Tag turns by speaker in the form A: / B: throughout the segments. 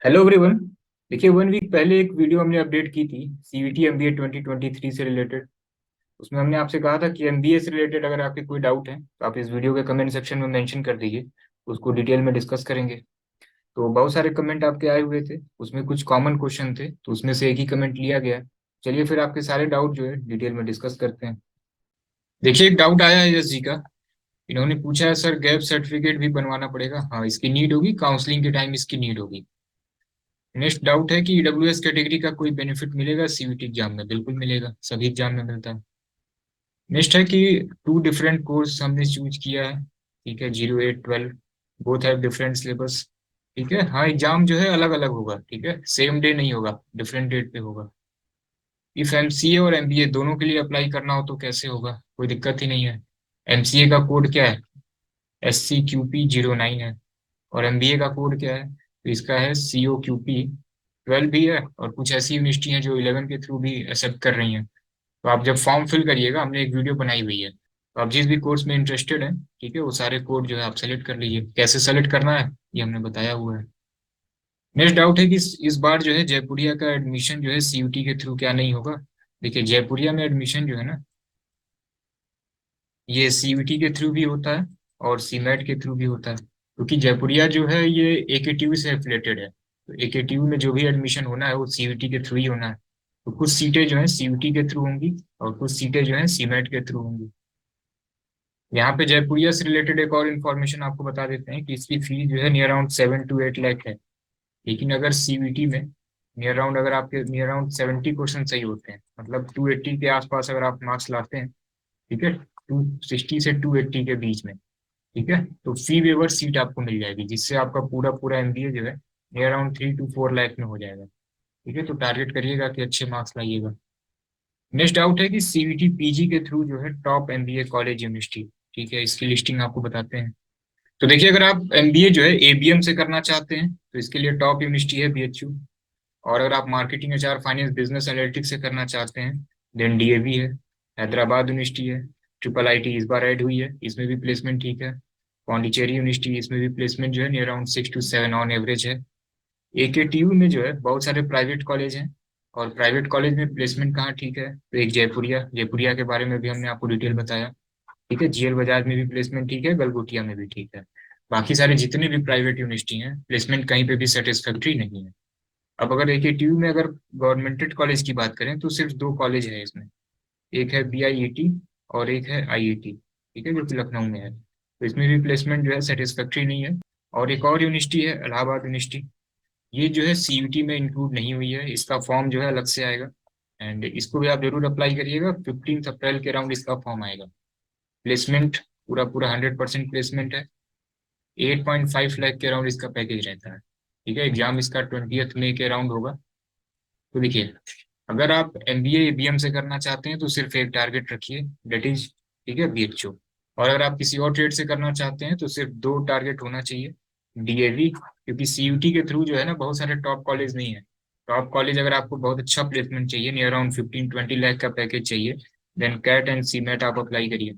A: Hello everyone. देखिए, 1 week पहले एक वीडियो हमने अपडेट की थी सीवीटी एमबीए 2023 से रिलेटेड। उसमें हमने आपसे कहा था कि एमबीए से रिलेटेड अगर आपके कोई डाउट है तो आप इस वीडियो के कमेंट सेक्शन में मेंशन कर दीजिए। उसको डिटेल में डिस्कस करेंगे। तो बहुत सारे कमेंट आपके आए हुए थे, उसमें कुछ कॉमन क्वेश्चन थे, तो उसमें से एक ही कमेंट लिया गया। चलिए फिर आपके सारे डाउट जो है डिटेल में डिस्कस करते हैं। देखिए, एक डाउट आया है यश जी का। इन्होंने पूछा है, सर गैप सर्टिफिकेट भी बनवाना पड़ेगा? हाँ, इसकी नीड होगी, काउंसलिंग के टाइम इसकी नीड होगी। नेक्स्ट डाउट है कि ईडब्ल्यूएस कैटेगरी का कोई बेनिफिट मिलेगा सीवीटी एग्जाम में? बिल्कुल मिलेगा, सभी एग्जाम में मिलता है। नेक्स्ट है कि टू डिफरेंट कोर्स हमने चूज किया है। ठीक है, 08-12 बोथ हैव डिफरेंट सिलेबस। ठीक है, हाँ एग्जाम जो है अलग अलग होगा, ठीक है, सेम डे नहीं होगा, डिफरेंट डेट पे होगा। इफ एमसीए और एमबीए दोनों के लिए अप्लाई करना हो तो कैसे होगा? कोई दिक्कत ही नहीं है। एमसीए का कोड क्या है? SCQP09 है। और एमबीए का कोड क्या है? तो इसका है COQP12 भी है, और कुछ ऐसी यूनिवर्सिटी हैं जो 11 के थ्रू भी एक्सेप्ट कर रही हैं। तो आप जब फॉर्म फिल करिएगा, हमने एक वीडियो बनाई हुई है, तो आप जिस भी कोर्स में इंटरेस्टेड हैं, ठीक है, वो सारे कोड जो है आप सेलेक्ट कर लीजिए। कैसे सेलेक्ट करना है ये हमने बताया हुआ है। नेक्स्ट डाउट है कि इस बार जो है जयपुरिया का एडमिशन जो है सीयूटी के थ्रू क्या नहीं होगा? देखिए, जयपुरिया में एडमिशन जो है ना, ये सीयूटी के थ्रू भी होता है और सीमेट के थ्रू भी होता है, क्योंकि जयपुरिया जो है ये एकेटीयू से एफिलेटेड है। तो एकेटीयू में जो भी एडमिशन होना है वो सीयूटी के थ्रू ही होना है। तो कुछ सीटें जो है सीयूटी के थ्रू होंगी और कुछ सीटें जो है सीमेट के थ्रू होंगी। यहाँ पे जयपुरिया से रिलेटेड एक और इन्फॉर्मेशन आपको बता देते हैं कि इसकी फीस जो है नियर अराउंड 7 to 8 लाख है। लेकिन अगर सीयूटी में नियर अराउंड, अगर आपके नियर अराउंड 70 क्वेश्चन सही होते हैं, मतलब 280 के आसपास अगर आप मार्क्स लाते हैं, ठीक है, 260 से 280 के बीच में, ठीक है, तो फी वेवर सीट आपको मिल जाएगी, जिससे आपका पूरा पूरा एमबीए जो है नियर अराउंड 3 to 4 लाख में हो जाएगा। ठीक है, तो टारगेट करिएगा कि अच्छे मार्क्स लाइएगा। नेक्स्ट डाउट है कि सीवीटी पीजी के थ्रू जो है टॉप एमबीए कॉलेज यूनिवर्सिटी, ठीक है, इसकी लिस्टिंग आपको बताते हैं। तो देखिए, अगर आप एमबीए जो है एबीएम से करना चाहते हैं तो इसके लिए टॉप यूनिवर्सिटी है बीएचयू। और अगर आप marketing, HR, finance, business analytics से करना चाहते हैं, देन डीएवी है। हैदराबाद यूनिवर्सिटी है। ट्रिपल आईटी इस बार ऐड हुई है, इसमें भी प्लेसमेंट ठीक है। पौंडीचेरी यूनिवर्सिटी, इसमें भी प्लेसमेंट जो है near around 6 to 7 on average है। एकेटीयू में जो है बहुत सारे प्राइवेट कॉलेज हैं, और प्राइवेट कॉलेज में प्लेसमेंट कहाँ ठीक है? तो एक जयपुरिया, जयपुरिया के बारे में भी हमने आपको डिटेल बताया। ठीक है, जीएल बजाज में भी प्लेसमेंट ठीक है, गलगोटिया में भी ठीक है। बाकी सारे जितने भी प्राइवेट यूनिवर्सिटी हैं, प्लेसमेंट कहीं पे भी सेटिस्फैक्ट्री नहीं है। अब अगर एकेटीयू में अगर गवर्नमेंटेड कॉलेज की बात करें तो सिर्फ दो कॉलेज है इसमें। एक है बीआईईटी और एक है आईआईटी, ठीक है, जो कि लखनऊ में है। तो इसमें भी प्लेसमेंट जो है सेटिस्फैक्ट्री नहीं है। और एक और यूनिवर्सिटी है इलाहाबाद यूनिवर्सिटी, ये जो है सीयूटी में इंक्लूड नहीं हुई है, इसका फॉर्म जो है अलग से आएगा। एंड इसको भी आप जरूर अप्लाई करिएगा, 15 अप्रैल के अराउंड इसका फॉर्म आएगा। प्लेसमेंट पूरा पूरा 100% प्लेसमेंट है। 8.5 लाख के अराउंड इसका पैकेज रहता है। ठीक है, एग्जाम इसका 20 मई के अराउंड होगा। तो देखिए, अगर आप एमबीए एबीएम से करना चाहते हैं तो सिर्फ एक टारगेट रखिए, डेट इज, ठीक है, बीएचयू। और अगर आप किसी और ट्रेड से करना चाहते हैं तो सिर्फ दो टारगेट होना चाहिए, डीएवी, क्योंकि सीयूटी के थ्रू जो है ना बहुत सारे टॉप कॉलेज नहीं है। टॉप कॉलेज अगर आपको बहुत अच्छा प्लेसमेंट चाहिए, नियर अराउंड 15-20 लाख का पैकेज चाहिए, देन कैट एंड सीमेट आप अप्लाई करिए।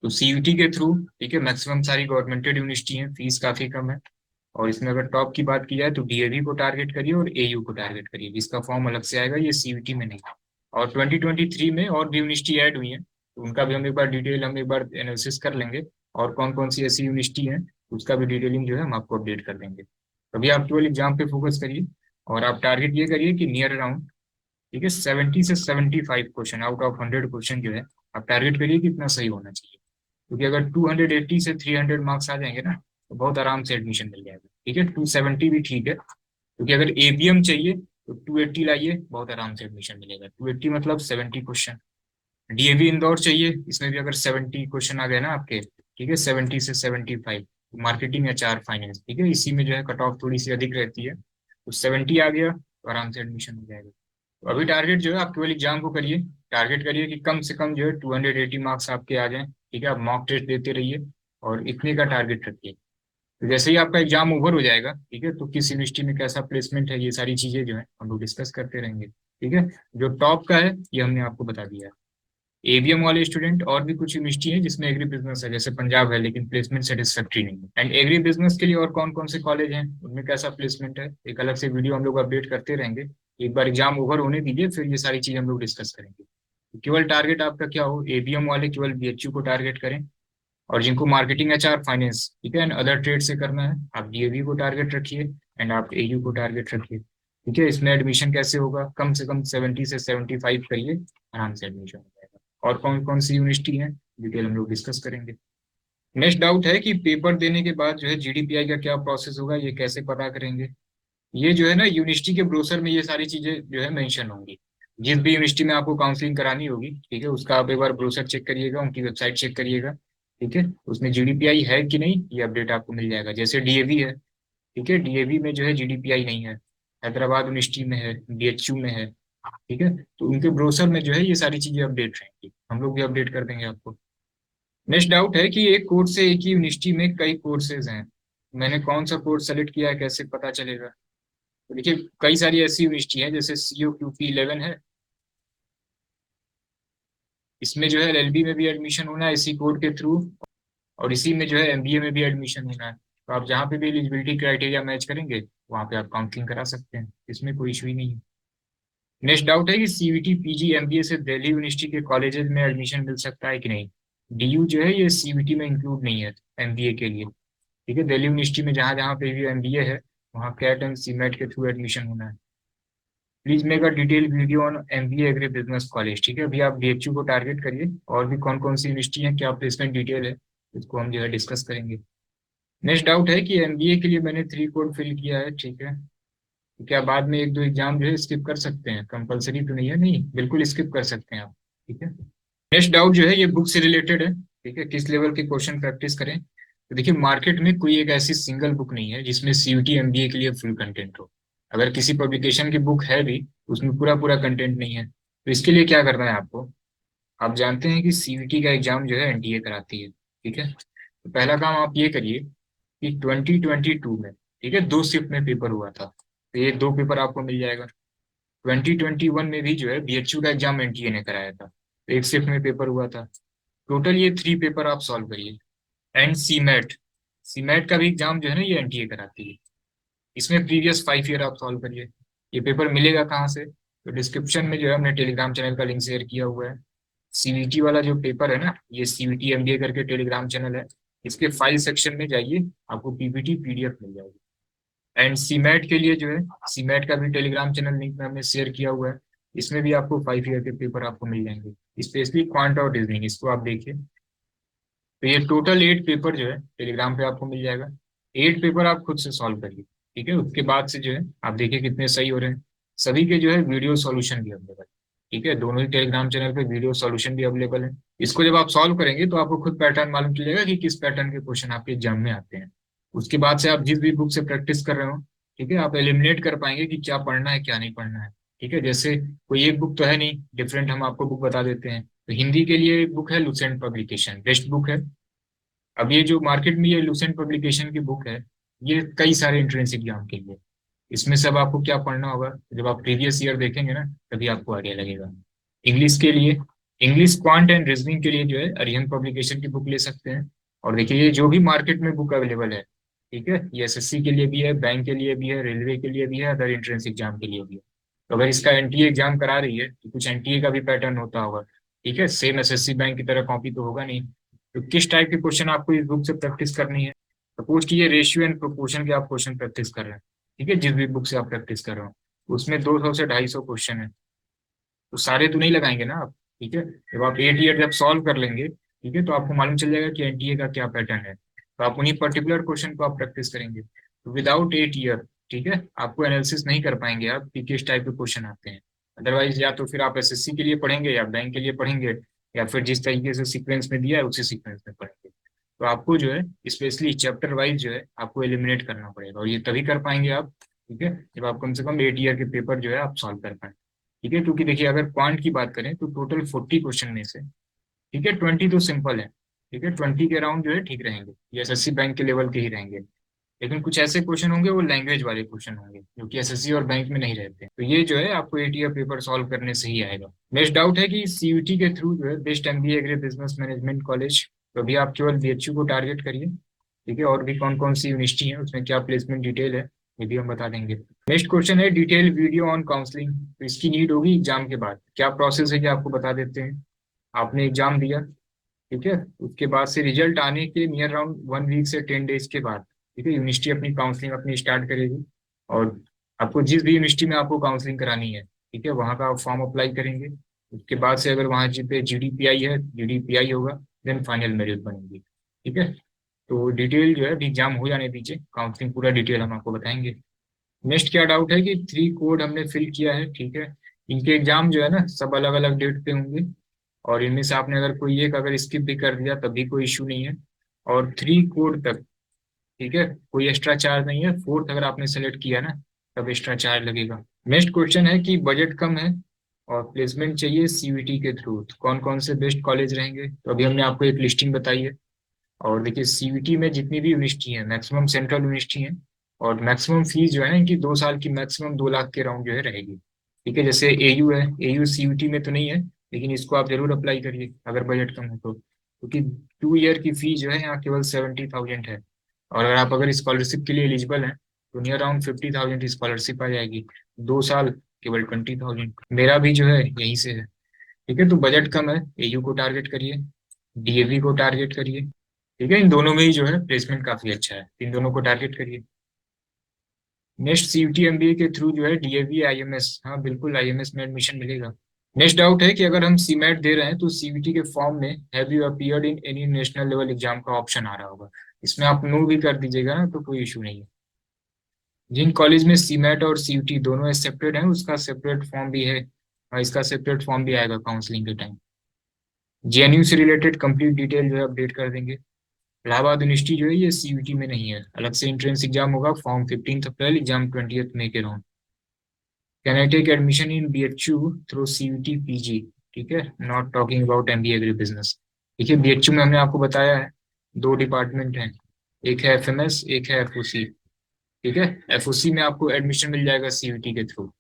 A: तो सीयूटी के थ्रू, ठीक है, मैक्सिमम सारी गवर्नमेंटेड यूनिवर्सिटी है, फीस काफी कम है। और इसमें अगर टॉप की बात की जाए तो डीएवी को टारगेट करिए और एयू को टारगेट करिए, जिसका फॉर्म अलग से आएगा, ये सीयूटी में नहीं। और 2023 में और भी यूनिवर्सिटी ऐड हुई है, तो उनका भी हम एक बार एनालिसिस कर लेंगे। और कौन कौन सी ऐसी यूनिवर्सिटी है उसका भी डिटेलिंग जो है हम आपको अपडेट कर देंगे। अभी आप केवल एग्जाम पे फोकस करिए, और आप टारगेट ये करिए कि नियर अराउंड, ठीक है, 70 से 75 क्वेश्चन आउट ऑफ 100 क्वेश्चन जो है आप टारगेट करिए कि इतना सही होना चाहिए। क्योंकि अगर 280 से 300 मार्क्स आ जाएंगे ना, तो बहुत आराम से एडमिशन मिल जाएगा। ठीक है, 270 भी ठीक है, क्योंकि अगर एबीएम चाहिए तो 280 लाइए, बहुत आराम से एडमिशन मिलेगा। 280 मतलब 70 क्वेश्चन। डीएवी इंदौर चाहिए, इसमें भी अगर 70 क्वेश्चन आ गए ना आपके, ठीक है, 70 से 75, मार्केटिंग, एचआर, फाइनेंस, ठीक है, इसी में जो है कट ऑफ थोड़ी सी अधिक रहती है, तो 70 आ गया तो आराम से एडमिशन हो जाएगा। तो अभी टारगेट जो है आप केवल एग्जाम को करिए, टारगेट करिए कि कम से कम जो है 280 मार्क्स आपके आ जाएं। ठीक है, आप मॉक टेस्ट देते रहिए और इतने का टारगेट रखिए। तो जैसे ही आपका एग्जाम ओवर हो जाएगा, ठीक है, तो किस यूनिवर्सिटी में कैसा प्लेसमेंट है, ये सारी चीजें जो है हम लोग डिस्कस करते रहेंगे। ठीक है, जो टॉप का है ये हमने आपको बता दिया है। एबीएम वाले स्टूडेंट, और भी कुछ यूनिवर्सिटी है जिसमें एग्री बिजनेस है, जैसे पंजाब है, लेकिन प्लेसमेंट सेटिस्फैक्ट्री नहीं है। एंड एग्री बिजनेस के लिए और कौन कौन से कॉलेज हैं, उनमें कैसा प्लेसमेंट है, एक अलग से वीडियो हम लोग अपडेट करते रहेंगे। एक बार एग्जाम ओवर होने दीजिए, फिर ये सारी चीज हम लोग डिस्कस करेंगे। तो केवल टारगेट आपका क्या हो, एबीएम वाले केवल बीएचयू को टारगेट करें, और जिनको मार्केटिंग, एचआर, फाइनेंस, ठीक है, एंड अदर ट्रेड से करना है, आप डीएवी को टारगेट रखिए, एंड आप एयू को टारगेट रखिए। ठीक है, इसमें एडमिशन कैसे होगा, कम से कम 70 से 75 करिए, आराम से एडमिशन हो जाएगा। और कौन कौन सी यूनिवर्सिटी है, डिटेल हम लोग डिस्कस करेंगे। नेक्स्ट डाउट है कि पेपर देने के बाद जो है जीडीपीआई का क्या प्रोसेस होगा, ये कैसे पता करेंगे। ये जो है ना, यूनिवर्सिटी के ब्रोशर में ये सारी चीजें जो है मेंशन होंगी। जिस भी यूनिवर्सिटी में आपको काउंसलिंग करानी होगी, ठीक है, उसका आप एक बार ब्रोशर चेक करिएगा, उनकी वेबसाइट चेक करिएगा। ठीक है, उसमें जीडीपीआई है कि नहीं, ये अपडेट आपको मिल जाएगा। जैसे डीएवी है, ठीक है, डीएवी में जो है जीडीपीआई नहीं है, हैदराबाद यूनिवर्सिटी में है, बीएचयू में है। ठीक है, तो उनके ब्रोशर में जो है ये सारी चीजें अपडेट रहेंगी, हम लोग भी अपडेट कर देंगे आपको। नेक्स्ट डाउट है कि एक कोर्स से एक ही यूनिवर्सिटी में कई कोर्सेज हैं, मैंने कौन सा कोर्स सेलेक्ट किया है, कैसे पता चलेगा। तो देखिए, कई सारी ऐसी यूनिवर्सिटी है, जैसे CUQP11 है, इसमें जो है एलएलबी में भी एडमिशन होना है इसी कोड के थ्रू, और इसी में जो है एमबीए में भी एडमिशन होना है। तो आप जहाँ पे भी एलिजिबिलिटी क्राइटेरिया मैच करेंगे, वहाँ पे आप काउंसलिंग करा सकते हैं, इसमें कोई इशू ही नहीं है। नेक्स्ट डाउट है कि सीयूटी पीजी एमबीए से दिल्ली यूनिवर्सिटी के कॉलेजेस में एडमिशन मिल सकता है कि नहीं। डीयू जो है ये सीयूटी में इंक्लूड नहीं है एमबीए के लिए। ठीक है, दिल्ली यूनिवर्सिटी में जहाँ जहाँ पे भी एमबीए है, वहाँ कैट एंड सीमेट के थ्रू एडमिशन होना है। Please make a detail video on MBA agri business college. ठीक है, अभी आप बीएचयू को टारगेट करिए, और भी कौन कौन सी यूनिवर्सिटी है, क्या प्लेसमेंट डिटेल है, इसको हम जो है डिस्कस करेंगे। नेक्स्ट डाउट है कि एमबीए के लिए मैंने 3 कोड फिल किया है, ठीक है, तो क्या बाद में एक दो एग्जाम जो है स्किप कर सकते हैं, कंपलसरी तो नहीं है, नहीं बिल्कुल स्किप कर सकते हैं आप। ठीक है, नेक्स्ट डाउट जो है ये बुक से रिलेटेड है, ठीक है, किस लेवल के क्वेश्चन प्रैक्टिस करें। तो देखिए, मार्केट में कोई एक ऐसी सिंगल बुक नहीं है जिसमें सीयूटी एमबीए के लिए फुल कंटेंट हो। अगर किसी पब्लिकेशन की बुक है भी, उसमें पूरा पूरा कंटेंट नहीं है, तो इसके लिए क्या करना है आपको। आप जानते हैं कि सीयूटी का एग्जाम जो है एनटीए कराती है, ठीक है, तो पहला काम आप ये करिए कि 2022 में, ठीक है, 2 शिफ्ट में पेपर हुआ था, तो ये 2 पेपर आपको मिल जाएगा। 2021 में भी जो है बीएचयू का एग्जाम एनटीए ने कराया था, तो एक शिफ्ट में पेपर हुआ था। टोटल ये 3 पेपर आप सॉल्व करिए। एंड सीमेट, सीमेट का भी एग्जाम जो है ना ये एनटीए कराती है, इसमें प्रीवियस 5 ईयर आप सॉल्व करिए। ये पेपर मिलेगा कहाँ से, तो डिस्क्रिप्शन में जो है हमने टेलीग्राम चैनल का लिंक शेयर किया हुआ है। सीवीटी वाला जो पेपर है ना, ये सीवीटी एमबीए करके टेलीग्राम चैनल है, इसके फाइल सेक्शन में जाइए, आपको पीपीटी पीडीएफ मिल जाएगी। एंड सीमेट के लिए जो है, सीमेट का भी टेलीग्राम चैनल लिंक में हमने शेयर किया हुआ है, इसमें भी आपको 5 ईयर के पेपर आपको मिल जाएंगे, स्पेशली क्वांट और रीजनिंग, इसको आप देखिए। तो ये टोटल 8 पेपर जो है टेलीग्राम पे आपको मिल जाएगा। 8 पेपर आप खुद से सॉल्व करिए, ठीक है, उसके बाद से जो है आप देखिए कितने सही हो रहे हैं। सभी के जो है वीडियो सॉल्यूशन भी अवेलेबल है, ठीक है, दोनों ही टेलीग्राम चैनल पे वीडियो सॉल्यूशन भी अवेलेबल है। इसको जब आप सॉल्व करेंगे तो आपको खुद पैटर्न मालूम चलेगा कि किस पैटर्न के क्वेश्चन आपके एग्जाम में आते हैं। उसके बाद से आप जिस भी बुक से प्रैक्टिस कर रहे हो, ठीक है, आप एलिमिनेट कर पाएंगे कि क्या पढ़ना है क्या नहीं पढ़ना है। ठीक है, जैसे कोई एक बुक तो है नहीं डिफरेंट, हम आपको बुक बता देते हैं। तो हिंदी के लिए एक बुक है लुसेंट पब्लिकेशन, बेस्ट बुक है। अब ये जो मार्केट में ये लुसेंट पब्लिकेशन की बुक है, ये कई सारे एंट्रेंस एग्जाम के लिए, इसमें सब आपको क्या पढ़ना होगा, जब आप प्रीवियस ईयर देखेंगे ना, तभी आपको आइडिया लगेगा। इंग्लिश के लिए, इंग्लिश क्वांट एंड रीजनिंग के लिए जो है अरिहंत पब्लिकेशन की बुक ले सकते हैं। और देखिए, ये जो भी मार्केट में बुक अवेलेबल है, ठीक है, ये एसएससी के लिए भी है, बैंक के लिए भी है, रेलवे के लिए भी है, अदर एंट्रेंस एग्जाम के लिए भी है। तो अगर इसका एनटीए एग्जाम करा रही है, तो कुछ एनटीए का भी पैटर्न होता होगा, ठीक है, सेम एसएससी बैंक की तरह कॉपी तो होगा नहीं। तो किस टाइप के क्वेश्चन आपको इस बुक से प्रैक्टिस करनी है। सपोज कि ये रेशियो एंड प्रोपोर्शन के आप क्वेश्चन प्रैक्टिस कर रहे हैं, ठीक है, जिस भी बुक से आप प्रैक्टिस कर रहे हो, उसमें 200 से 250 क्वेश्चन है, तो सारे तो नहीं लगाएंगे ना आप। ठीक है, जब आप 8 ईयर जब सॉल्व कर लेंगे, ठीक है, तो आपको मालूम चल जाएगा कि एनटीए का क्या पैटर्न है, तो आप उन्हीं पर्टिकुलर क्वेश्चन को आप प्रैक्टिस करेंगे। तो विदाउट 8 ईयर, ठीक है, आपको एनालिसिस नहीं कर पाएंगे आप कि किस टाइप के क्वेश्चन आते हैं। अदरवाइज या तो फिर आप एसएससी के लिए पढ़ेंगे या बैंक के लिए पढ़ेंगे, या फिर जिस तरीके से सीक्वेंस में दिया है उसी सीक्वेंस में पढ़ेंगे। तो आपको जो है स्पेशली चैप्टर वाइज जो है आपको एलिमिनेट करना पड़ेगा, और ये तभी कर पाएंगे आप, ठीक है, जब आप कम से कम 8 ईयर के पेपर जो है आप सॉल्व कर पाए। ठीक है, क्योंकि देखिए, अगर क्वांट की बात करें तो टोटल 40 क्वेश्चन में से, ठीक है, 20 तो सिंपल है, ठीक है, 20 के अराउंड जो है ठीक रहेंगे, ये एसएससी बैंक के लेवल के ही रहेंगे। लेकिन कुछ ऐसे क्वेश्चन होंगे वो लैंग्वेज वाले क्वेश्चन होंगे जो कि एसएससी और बैंक में नहीं रहते, तो ये जो है आपको एटीआर पेपर सॉल्व करने से ही आएगा। नेक्स्ट डाउट है कि सीयूटी के थ्रू जो है best MBA agri business management college, तो अभी आप केवल बीएचयू को टारगेट करिए, ठीक है, और भी कौन कौन सी यूनिवर्सिटी है उसमें क्या प्लेसमेंट डिटेल है ये भी हम बता देंगे। नेक्स्ट क्वेश्चन है डिटेल वीडियो ऑन काउंसलिंग, तो इसकी नीड होगी एग्जाम के बाद, क्या प्रोसेस है कि आपको बता देते हैं। आपने एग्जाम दिया, ठीक है, उसके बाद से रिजल्ट आने के नियर अराउंड 1 वीक से 10 डेज के बाद, ठीक है, यूनिवर्सिटी अपनी काउंसलिंग अपनी स्टार्ट करेगी। और आपको जिस भी यूनिवर्सिटी में आपको काउंसलिंग करानी है, ठीक है, वहाँ का आप फॉर्म अप्लाई करेंगे। उसके बाद से अगर वहाँ जी पे जीडीपीआई है, जीडीपीआई होगा, देन फाइनल मेरिट बनेगी, ठीक है। तो डिटेल जो है अभी एग्जाम हो जाने दीजिए, काउंसलिंग पूरा डिटेल हम आपको बताएंगे। नेक्स्ट क्या डाउट है कि 3 कोड हमने फिल किया है, ठीक है, इनके एग्जाम जो है ना सब अलग अलग डेट पे होंगे, और इनमें से आपने अगर कोई एक अगर स्किप भी कर दिया तब भी कोई इशू नहीं है। और 3 कोड तक, ठीक है, कोई एक्स्ट्रा चार्ज नहीं है, फोर्थ अगर आपने सेलेक्ट किया ना तब एक्स्ट्रा चार्ज लगेगा। नेक्स्ट क्वेश्चन है कि बजट कम है और प्लेसमेंट चाहिए सीयूटी के थ्रू, तो कौन कौन से बेस्ट कॉलेज रहेंगे, तो अभी हमने आपको एक लिस्टिंग बताई है। और देखिए सीयूटी में जितनी भी यूनिवर्सिटी है मैक्सिमम सेंट्रल यूनिवर्सिटी है, और मैक्सिमम फीस जो है ना इनकी 2 साल की मैक्सिमम 2 लाख के राउंड जो है रहेगी, ठीक है। जैसे एयू है, एयू सीयूटी में तो नहीं है, लेकिन इसको आप जरूर अप्लाई करिए अगर बजट कम है तो, क्योंकि 2 ईयर की फीस जो है यहाँ केवल 70,000 है। और अगर स्कॉलरशिप के लिए एलिजिबल हैं तो नियर अराउंड 50,000 स्कॉलरशिप आ जाएगी, 2 साल केवल 20,000। मेरा भी जो है यहीं से है, ठीक है, तो बजट कम है, एयू को टारगेट करिए, डीएवी को टारगेट करिए, ठीक है, इन दोनों में ही जो है प्लेसमेंट काफी अच्छा है, इन दोनों को टारगेट करिए। नेक्स्ट सीयूटी एमबीए के थ्रू जो है डीएवी आईएमएस, हाँ बिल्कुल आईएमएस में एडमिशन मिलेगा। नेक्स्ट डाउट है कि अगर हम सीमेट दे रहे हैं तो सीयूटी के फॉर्म में have you appeared in any national level exam का ऑप्शन आ रहा होगा, इसमें आप नो भी कर दीजिएगा ना तो कोई इशू नहीं है। जिन कॉलेज में सीमेट और सीयूटी दोनों एक्सेप्टेड हैं उसका सेपरेट फॉर्म भी है, और इसका सेपरेट फॉर्म भी आएगा काउंसलिंग के टाइम। जेएनयू से रिलेटेड कंप्लीट डिटेल जो है अपडेट कर देंगे। इलाहाबाद यूनिवर्सिटी जो है ये सीयूटी में नहीं है, अलग से एंट्रेंस एग्जाम होगा, फॉर्म 15 अप्रैल, एग्जाम 20 मई के round. Can I take admission in BHU through CUET PG, ठीक है, not talking about MBA agri business. देखिए बीएचयू में हमने आपको बताया है 2 डिपार्टमेंट हैं, एक है एफएमएस एक है एफओसी, ठीक है। एफओसी में आपको एडमिशन मिल जाएगा सीयूटी के थ्रू,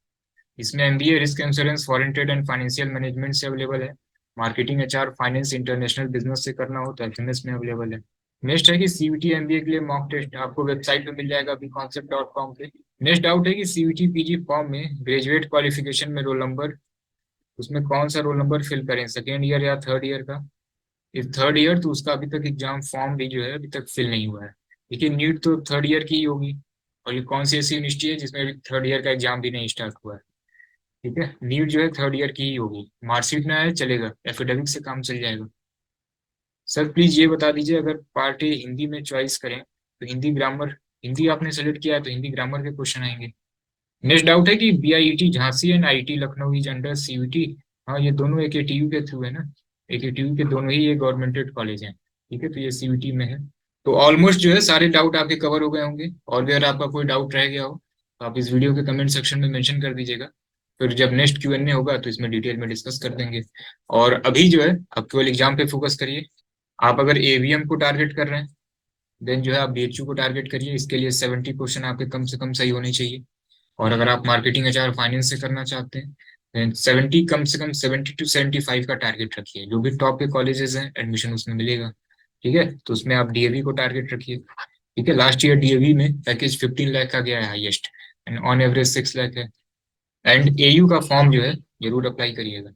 A: इसमें MBA risk insurance foreign trade and financial management से अवेलेबल है, marketing HR finance international business से करना हो तो एफएमएस में अवेलेबल है। नेक्स्ट है कि सीयूटी एमबीए के लिए मॉक टेस्ट आपको वेबसाइट पे मिल जाएगा अभी concept.com पे। नेक्स्ट डाउट है कि सीयूटी पीजी फॉर्म में ग्रेजुएट क्वालिफिकेशन में रोल नंबर, उसमें कौन सा रोल नंबर फिल करें, सेकेंड ईयर या थर्ड ईयर का। इफ थर्ड ईयर तो उसका अभी तक एग्जाम फॉर्म भी जो है अभी तक फिल नहीं हुआ है, लेकिन नीट तो थर्ड ईयर की ही होगी, और ये कौन सी ऐसी यूनिवर्सिटी है जिसमें अभी थर्ड ईयर का एग्जाम भी नहीं स्टार्ट हुआ है, ठीक है, नीट जो है थर्ड ईयर की ही होगी, मार्कशीट में आए चलेगा, एफिडेविट से काम चल जाएगा। सर प्लीज ये बता दीजिए अगर पार्ट ए हिंदी में चॉइस करें तो हिंदी ग्रामर, हिंदी आपने सेलेक्ट किया है तो हिंदी ग्रामर के क्वेश्चन आएंगे। नेक्स्ट डाउट है कि BIT Jhansi and IT Lucknow is under CUET, हाँ ये दोनों एकेटीयू के थ्रू है ना, एकेटीयू के दोनों ही ये गवर्नमेंटेड कॉलेज हैं, ठीक है, तो ये सीयूटी में है। तो ऑलमोस्ट जो है सारे डाउट आपके कवर हो गए होंगे, और भी अगर आपका कोई डाउट रह गया हो तो आप इस वीडियो के कमेंट सेक्शन में मेंशन कर दीजिएगा, फिर जब नेक्स्ट क्यूएनए होगा तो इसमें डिटेल में डिस्कस कर देंगे। और अभी जो है आप केवल एग्जाम पे फोकस करिए। आप अगर एवीएम को टारगेट कर रहे हैं देन जो है आप बीएचयू को टारगेट करिए, इसके लिए 70 क्वेश्चन आपके कम से कम सही होने चाहिए। और अगर आप मार्केटिंग एचआर फाइनेंस से करना चाहते हैं देन 70 कम से कम 70 to 75 का टारगेट रखिए, जो भी टॉप के कॉलेजेस हैं एडमिशन उसमें मिलेगा, ठीक है, तो उसमें आप डीएवी को टारगेट रखिए, ठीक है। लास्ट ईयर डीएवी में पैकेज 15 लाख का गया है highest, and on average 6 lakh है। एंड एयू का फॉर्म जो है जरूर अप्लाई करिएगा।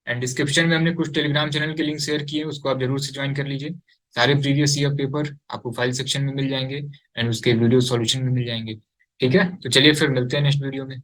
A: एंड डिस्क्रिप्शन में हमने कुछ टेलीग्राम चैनल के लिंक शेयर किए हैं, उसको आप जरूर से ज्वाइन कर लीजिए। सारे प्रीवियस ईयर पेपर आपको फाइल सेक्शन में मिल जाएंगे, एंड उसके वीडियो सॉल्यूशन में मिल जाएंगे, ठीक है। तो चलिए फिर मिलते हैं नेक्स्ट वीडियो में।